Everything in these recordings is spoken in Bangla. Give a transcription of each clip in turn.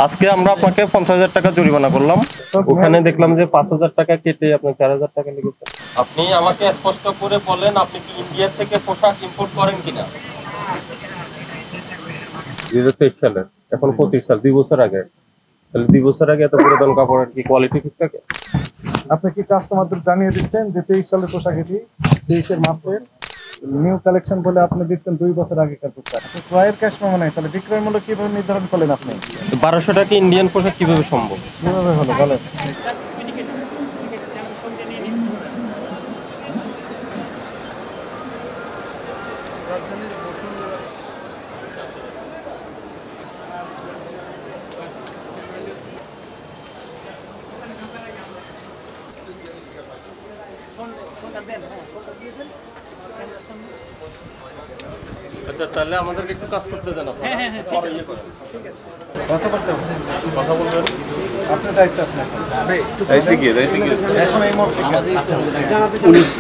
আজকে আমরা আপনাকে 50,000 টাকা জরিমানা করলাম। ওখানে দেখলাম যে 5,000 টাকা কেটে আপনি 4,000 টাকা লিখেছেন। আপনি আমাকে স্পষ্ট করে বলেন আপনি কি ইন্ডিয়া থেকে পোশাক ইম্পোর্ট করেন কিনা। 2023 সালে, এখন 25 সাল, 2 বছর আগে। তাহলে 2 বছর আগে এত পুরাতন কাপড়ের কি কোয়ালিটি ঠিক থাকে? আপনি কি কাস্টমারদের জানিয়ে দিচ্ছেন যে 23 সালের পোশাক এটি 23 মাসের নিউ কালেকশন বলে আপনি দিচ্ছেন 2 বছর আগেকার পোশাক? ক্রয়ের ক্যাশ মেমো নাই, তাহলে বিক্রয় মূল্য কিভাবে নির্ধারণ করলেন আপনি? 1200 টাকা ইন্ডিয়ান পোশাক কিভাবে সম্ভব? কিভাবে হলো বলেন? আচ্ছা, তাহলে আমাদেরকে একটু কাজ করতে দেন আপনারা। কথা বলবেন। আপনার দায়িত্ব আছে না? এখন এই মুহূর্তে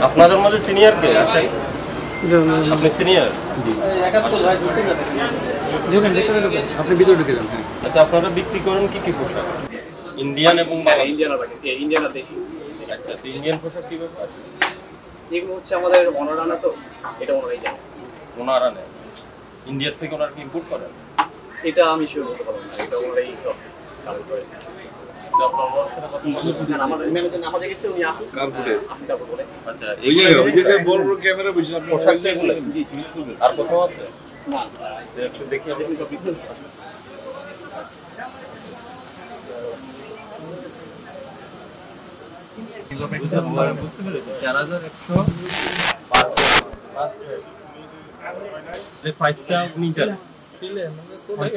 আপনাদের মধ্যে সিনিয়র কে আছে? আপনি সিনিয়র? আপনি ভিতরে ঢুকে যান। আচ্ছা, আপনারা বিক্রি করেন কি কি পোশাক? ইন্ডিয়ান এবং ইন্ডিয়ান আর দেশি। আচ্ছা, তো ইন্ডিয়ান পোশাক কি ব্যাপার? এগুলো হচ্ছে আমাদের অনারানা, তো এটা ওনারাই জানে। ওনারা নেন ইন্ডিয়া থেকে, ওনারা কি ইম্পোর্ট করেন? এটা আমি শিওর বলতে পারবো না, এটা ওনারাই সব চালু করে। আমাদের ম্যানেজার আমাদের কাছে উনি আসুন, আপনি তারপর বলে। আচ্ছা, ওই যে বড় বড় ক্যামেরা বসে আপনি পোশাক তো এগুলো? জি জি। আর কোথাও আছে? না, একটু দেখি আপনি সব বিক্রি করেন।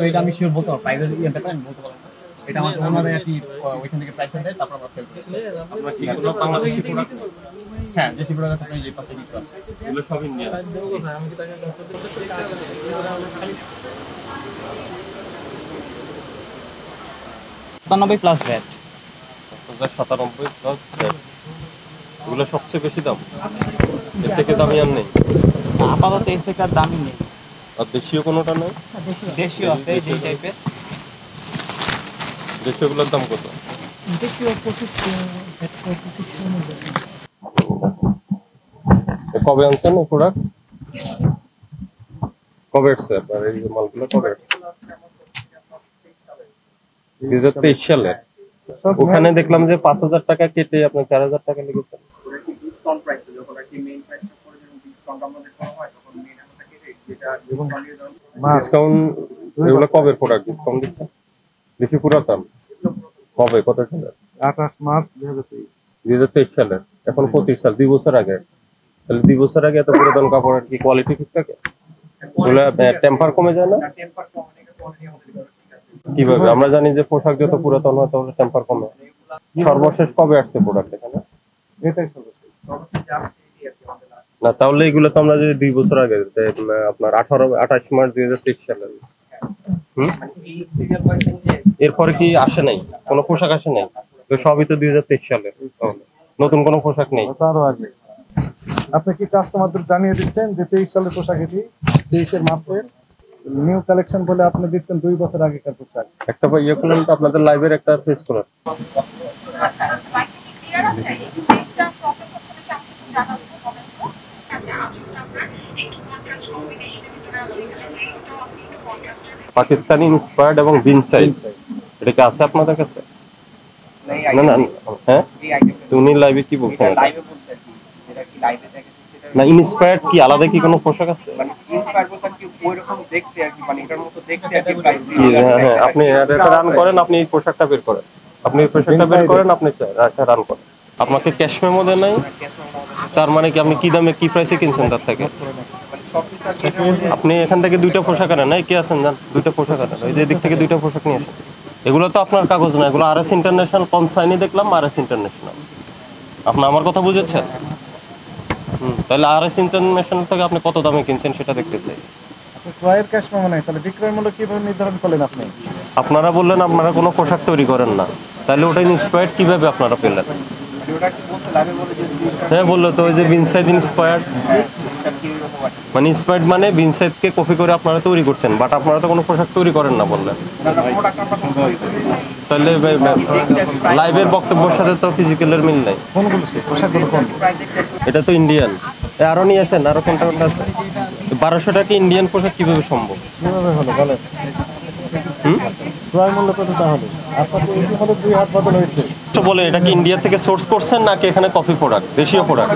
এটা আমি শিওর বলতে পারবো, প্রাইসের ইয়েটা আমি বলতে পারবো না। এটা আমাদের ওনারা আর কি ওইখান থেকে প্রাইস দেয়, তারপর আমরা সেল করি। আপনার কি কোনো বাংলাদেশি প্রোডাক্ট? হ্যাঁ, দেশি প্রোডাক্ট আপনি যে পাশে কিছু আছে এগুলো সব Indian. 97 plus VAT. 97 plus VAT. এগুলো সবচেয়ে বেশি দাম, এর থেকে দামি আর নেই? আপাতত এর থেকে আর দামই নেই। আর দেশীয় কোনোটা নেই? দেশীয় আছে যেই টাইপের। দেশীয়গুলোর দাম কত? দেশীয় 2500। কবে আনছেন এই প্রোডাক্ট? কবে আসছে আপনার এই মালগুলো? কবে? 2023 সালে। ওখানে দেখলাম যে 5,000 টাকা কেটে আপনি 4,000 টাকা লিখেছেন। ডিসকাউন্ট প্রাইস, যখন আর কি মেইন প্রাইসটা পড়ে যখন ডিসকাউন্ট আমাদের করা হয়, তখন মেইন আমাদের কেটে যেটা ডিসকাউন্ট এগুলো কবে প্রোডাক্ট ডিসকাউন্ট দিচ্ছেন? বেশি পুরাতন? কবে, কত সালে? 28 মার্চ 2023। 2023 সালে, এখন 25 সাল, 2 বছর আগে। তাহলে 2 বছর আগে এত পুরাতন কাপড়ের কি কোয়ালিটি ঠিক থাকে? ওগুলো টেম্পার কমে যায় না? টেম্পার কম, অনেক কোয়ালিটি আমাদের ঠিক আছে। কিভাবে আমরা জানি যে পোশাক যত পুরাতন হয় তত টেম্পার কমে? সর্বশেষ কবে আসছে প্রোডাক্ট এখানে? এটাই সর্বশেষ। সর্বশেষ যা আসছে এটাই আর কি আমাদের লাস্ট। না, তাহলে এগুলো তো আমরা যদি 2 বছর আগে আপনার 28 মার্চ 2023 সালে। মানে এই সিরিয়াল ওয়াইজ যে এরপরে কি আসে নাই? কোনো পোশাক আসে নাই? তো সবই তো 2023 সালে। তাহলে নতুন কোনো পোশাক নেই? তারও আগে। আপনি কি কাস্টমারদের জানিয়ে দিচ্ছেন যে 23 সালের পোশাক এটি 23 মাসের নিউ কালেকশন বলে আপনি দিচ্ছেন 2 বছর আগেকার পোশাক? একটা ইয়ে করলেন তো আপনাদের লাইভের একটা ফেস করেন। পাকিস্তানি ইন্সপায়ার্ড এবং বিন সাইজ, এটা কি আছে আপনাদের কাছে? না না, হ্যাঁ, উনি লাইভে কি বলছেন? লাইভে বলতে কি যেটা কি লাইভে দেখে না, ইন্সপায়ার্ড কি আলাদা কি কোনো পোশাক আছে? মানে ইন্সপায়ার বলতে কি ওইরকম দেখতে আর কি, মানে এটার মতো দেখতে আর কি প্রাইস। হ্যাঁ হ্যাঁ, আপনি এটা রান করেন, আপনি এই পোশাকটা বের করেন, আপনি এই পোশাকটা বের করেন, আপনি রান করেন। আপনাকে ক্যাশ মেমো দেন নাই? তার মানে কি আপনি কি দামে কি প্রাইসে কিনছেন তার থেকে? আপনি এখান থেকে 2টা পোশাক আনেন, নাই কে আছেন জান? 2টা পোশাক আনেন, ওই যে দিক থেকে 2টা পোশাক নিয়ে আসেন। এগুলো তো আপনার কাগজ না, এগুলো আরএস ইন্টারন্যাশনাল কনসাইনি দেখলাম, আরএস ইন্টারন্যাশনাল। আপনি আমার কথা বুঝেছেন? তাহলে আরএস ইন্টারন্যাশনাল থেকে আপনি কত দামে কিনছেন সেটা দেখতে চাই। ক্রয়ের ক্যাশ মেমো নাই, তাহলে বিক্রয় মূল্য কিভাবে নির্ধারণ করলেন আপনি? আপনারা বললেন আপনারা কোনো পোশাক তৈরি করেন না, তাহলে ওটা ইন্সপায়ার্ড কিভাবে আপনারা পেলেন? ওটা কি বলতে লাগে বলে যে হ্যাঁ বললো তো, ওই যে বিনসাইড ইন্সপায়ার্ড। কিরকম আর কি। মানে ইন্সপায়ার্ড মানে ভিনসাইডকে কপি করে আপনারা তৈরি করছেন, বাট আপনারা তো কোনো পোশাক তৈরি করেন না বললেন। প্রোডাক্ট আমরা কোনো তৈরি করি না। তাহলে লাইভের বক্তব্যের সাথে তো ফিজিক্যালের মিল নাই। কোনগুলো সে পোশাকগুলো কোন? প্রাইস দেখতে এটা তো ইন্ডিয়ান। আরো নিয়ে আসেন, আরো কোনটা কোনটা আছে? 1200 টাকা ইন্ডিয়ান পোশাক কিভাবে সম্ভব? কিভাবে হলো বলেন? হুম? ক্রয় মূল্য কত তাহলে? আপনার তো এই হলো 2 হাত বদল হয়েছে। তো বলে এটা কি ইন্ডিয়া থেকে সোর্স করছেন নাকি এখানে কপি প্রোডাক্ট, দেশীয় প্রোডাক্ট?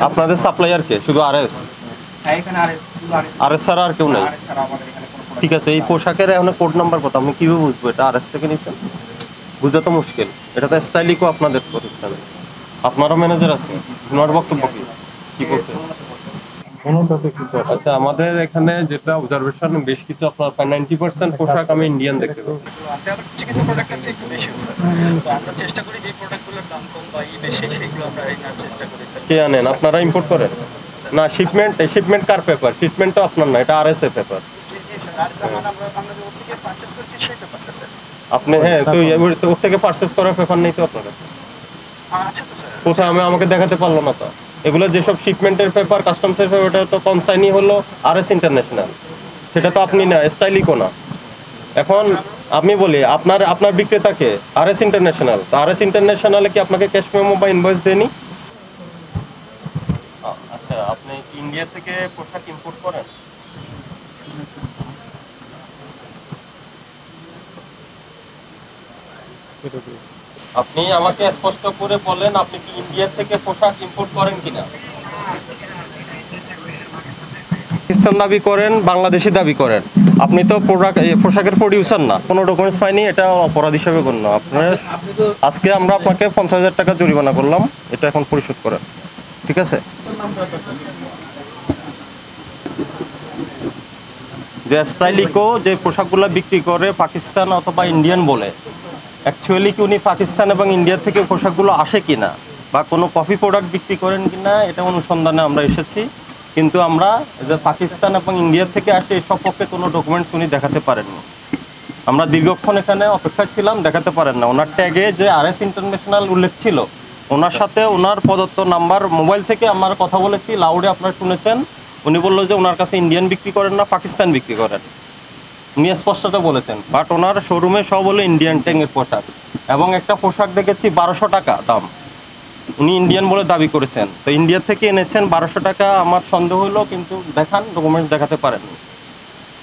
আপনাদের সাপ্লায়ার কে? শুধু আরএস? হ্যাঁ, এখানে আরএস ছাড়া আর কেউ নাই? আরএস ছাড়া আমাদের এখানে কোনো product ঠিক আছে, এই পোশাকের এখন কোড নাম্বার কত আমি কিভাবে বুঝবো এটা আরএস থেকে নিচ্ছেন? বুঝতে তো মুশকিল। এটা তো স্টাইলিকো আপনাদের প্রতিষ্ঠানে, আপনারও ম্যানেজার আছে, ওনার বক্তব্য কি কি করছে? কোনটাতে কিছু আছে? আচ্ছা, আমাদের এখানে যেটা অবজারভেশন বেশ কিছু আপনার 90% পোশাক আমি ইন্ডিয়ান দেখতে পাচ্ছি। কিছু কিছু প্রোডাক্ট আছে একটু বেশি স্যার, তো আমরা চেষ্টা করি যে প্রোডাক্টগুলোর দাম কম বা বেশি সেগুলো আমরা নেওয়ার চেষ্টা করি স্যার। কে আনেন? আপনারা ইম্পোর্ট করেন না? শিপমেন্ট কার পেপার? শিপমেন্ট তো আপনার না, এটা আরএস এর পেপার। জি জি স্যার, আর সামান আমরা যে ওর থেকে পারচেস করছি সেই ব্যাপারটা স্যার। আপনি হ্যাঁ, তো ওর থেকে পারচেস করার পেপার নেই তো আপনার কাছে? আচ্ছা তো স্যার, কোথায় আমাকে দেখাতে পারলো না তো? এগুলো যেসব শিপমেন্টের পেপার, কাস্টমসের পেপার, ওটা তো কনসাইনি হলো আরএস ইন্টারন্যাশনাল, সেটা তো আপনি না, স্টাইলিকো না। এখন আমি বলি আপনার বিক্রেতাকে আরএস ইন্টারন্যাশনাল, তো আরএস ইন্টারন্যাশনালে কি আপনাকে ক্যাশ মেমো বা ইনভয়েস দেয়নি? আচ্ছা, আপনি ইন্ডিয়া থেকে পোশাক ইম্পোর্ট করেন? আপনি আমাকে স্পষ্ট করে বলেন, আপনি কি ইন্ডিয়া থেকে পোশাক ইম্পোর্ট করেন কিনা? পাকিস্তান দাবি করেন, বাংলাদেশি দাবি করেন, আপনি তো পোশাকের প্রডিউসার না, কোনো ডকুমেন্টস পাইনি, এটা অপরাধ হিসেবে গণ্য। আপনার আজকে আমরা আপনাকে 50,000 টাকা জরিমানা করলাম, এটা এখন পরিশোধ করেন, ঠিক আছে? যে স্টাইলিকো যে পোশাকগুলো বিক্রি করে পাকিস্তান অথবা ইন্ডিয়ান বলে, অ্যাকচুয়ালি কি উনি পাকিস্তান এবং ইন্ডিয়া থেকে পোশাকগুলো আসে কিনা বা কোনো কপি প্রোডাক্ট বিক্রি করেন কিনা, এটা অনুসন্ধানে আমরা এসেছি। কিন্তু আমরা যে পাকিস্তান এবং ইন্ডিয়া থেকে আসে এই সপক্ষে কোনো ডকুমেন্টস উনি দেখাতে পারেননি। আমরা দীর্ঘক্ষণ এখানে অপেক্ষা ছিলাম, দেখাতে পারেন না। ওনার ট্যাগে যে আরএস ইন্টারন্যাশনাল উল্লেখ ছিল, ওনার সাথে ওনার প্রদত্ত নাম্বার মোবাইল থেকে আমার কথা বলেছি, লাউডে আপনারা শুনেছেন। উনি বললো যে ওনার কাছে ইন্ডিয়ান বিক্রি করেন না, পাকিস্তান বিক্রি করেন, উনি স্পষ্টত বলেছেন। বাট ওনার শোরুমে সব হলো ইন্ডিয়ান ট্যাঙ্গের পোশাক, এবং একটা পোশাক দেখেছি 1200 টাকা দাম, উনি ইন্ডিয়ান বলে দাবি করেছেন। তো ইন্ডিয়া থেকে এনেছেন 1200 টাকা, আমার সন্দেহ হলো, কিন্তু দেখান, ডকুমেন্টস দেখাতে পারেননি।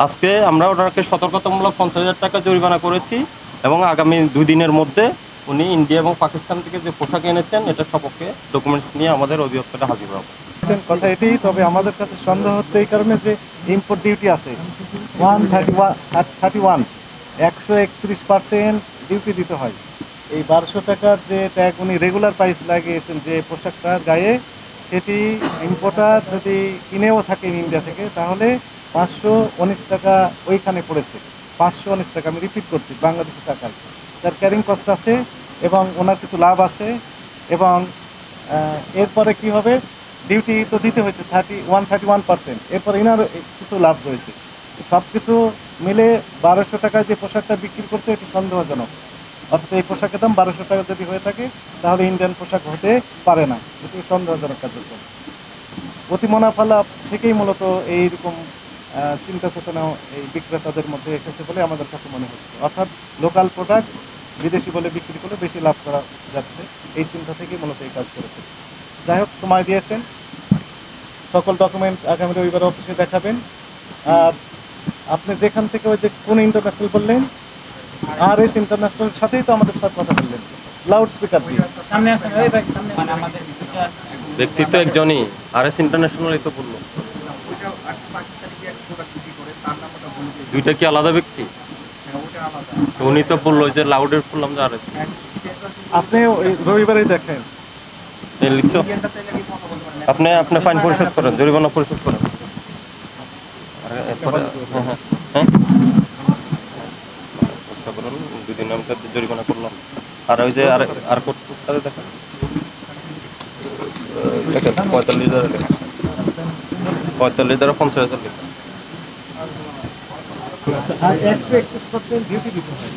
আজকে আমরা ওনাকে সতর্কতামূলক 50,000 টাকা জরিমানা করেছি, এবং আগামী 2 দিনের মধ্যে উনি ইন্ডিয়া এবং পাকিস্তান থেকে যে পোশাক এনেছেন এটা সপক্ষে ডকুমেন্টস নিয়ে আমাদের অধিদপ্তরে হাজির হবে। কথা এটাই, তবে আমাদের কাছে সন্দেহ হচ্ছে এই কারণে যে ইম্পোর্ট ডিউটি আছে 131% ডিউটি দিতে হয়। এই 1200 টাকার যে ট্যাগ উনি রেগুলার প্রাইস লাগিয়েছেন যে পোশাকটা গায়ে, সেটি ইম্পোর্টার যদি কিনেও থাকেন ইন্ডিয়া থেকে, তাহলে 519 টাকা ওইখানে পড়েছে। 519 টাকা, আমি রিপিট করছি, বাংলাদেশি টাকায়। তার ক্যারিং কস্ট আছে এবং ওনার কিছু লাভ আছে, এবং এরপরে কি হবে, ডিউটি তো দিতে হয়েছে 131%, এরপর ইনার কিছু লাভ রয়েছে। সব কিছু মিলে 1200 টাকায় যে পোশাকটা বিক্রি করছে এটি সন্দেহজনক। অর্থাৎ এই পোশাকের দাম 1200 টাকা যদি হয়ে থাকে, তাহলে ইন্ডিয়ান পোশাক হতে পারে না, এটি সন্দেহজনক কার্যক্রম। অতি মুনাফা লাভ থেকেই মূলত এইরকম চিন্তা চেতনা এই বিক্রেতাদের মধ্যে এসেছে বলে আমাদের কাছে মনে হচ্ছে। অর্থাৎ লোকাল প্রোডাক্ট বিদেশি বলে বিক্রি করলে বেশি লাভ করা যাচ্ছে, এই চিন্তা থেকেই মূলত এই কাজ করেছে। যাই হোক, সময় দিয়েছেন, সকল ডকুমেন্ট আগামী রবিবার অফিসে দেখাবেন। আর আপনি যেখান থেকে ওই যে কোন ইন্টারন্যাশনাল বললেন, আরএস ইন্টারন্যাশনাল সাথেই তো আমাদের সাথে কথা বললেন লাউড স্পিকার দিয়ে। সামনে আসেন, ওই ভাই সামনে, মানে আমাদের ব্যক্তি তো একজনই, আরএস ইন্টারন্যাশনালই তো বললো। ওইটা পাকিস্তানি যে একটা প্রোডাক্ট বিক্রি করে তার নামটা বলে দিয়েছে। দুইটা কি আলাদা ব্যক্তি? ওটা আলাদা। তো উনি তো বললো যে লাউডের বললাম যে আরএস। আপনি ওই রবিবারেই দেখেন। লিখছো ইন্ডিয়ানটা চাইলে কি কথা বলতে পারেন? আপনি ফাইন পরিশোধ করেন, জরিমানা পরিশোধ করেন। এরপরে হ্যাঁ চেষ্টা করুন, 2 দিন আমি জরিমানা করলাম। আর ওই যে আর কোথায় দেখেন, 45,000 লেখা, 45,000 50,000 লেখা। আর 131% ডিউটি দিতে হয়।